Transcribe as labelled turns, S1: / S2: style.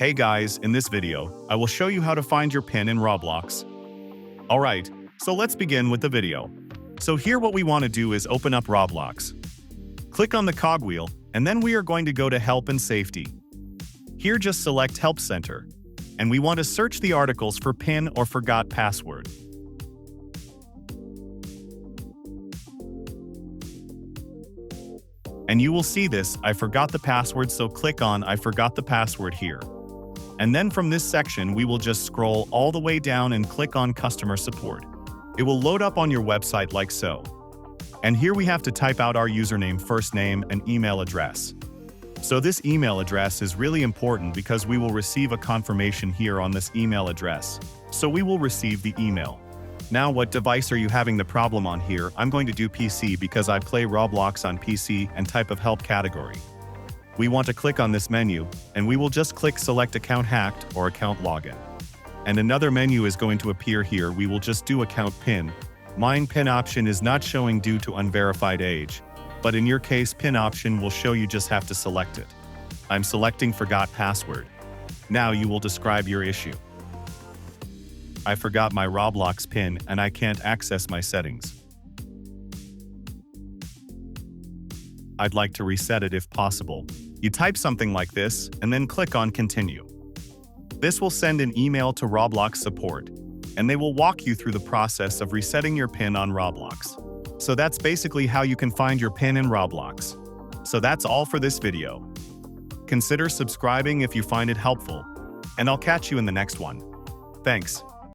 S1: Hey guys, in this video, I will show you how to find your PIN in Roblox. Alright, so let's begin with the video. So here what we want to do is open up Roblox. Click on the cogwheel, and then we are going to go to Help and Safety. Here just select Help Center, and we want to search the articles for PIN or forgot password. And you will see this, I forgot the password, so click on I forgot the password here. And then from this section, we will just scroll all the way down and click on Customer Support. It will load up on your website like so. And here we have to type out our username, first name, and email address. So this email address is really important because we will receive a confirmation here on this email address. So we will receive the email. Now, what device are you having the problem on here? I'm going to do PC because I play Roblox on PC and type of help category. We want to click on this menu, and we will just click Select Account Hacked or Account Login. And another menu is going to appear here. We will just do Account PIN. Mine PIN option is not showing due to unverified age, but in your case, PIN option will show you just have to select it. I'm selecting Forgot Password. Now you will describe your issue. I forgot my Roblox PIN and I can't access my settings. I'd like to reset it if possible. You type something like this and then click on Continue. This will send an email to Roblox support, and they will walk you through the process of resetting your PIN on Roblox. So that's basically how you can find your PIN in Roblox. So that's all for this video. Consider subscribing if you find it helpful, and I'll catch you in the next one. Thanks.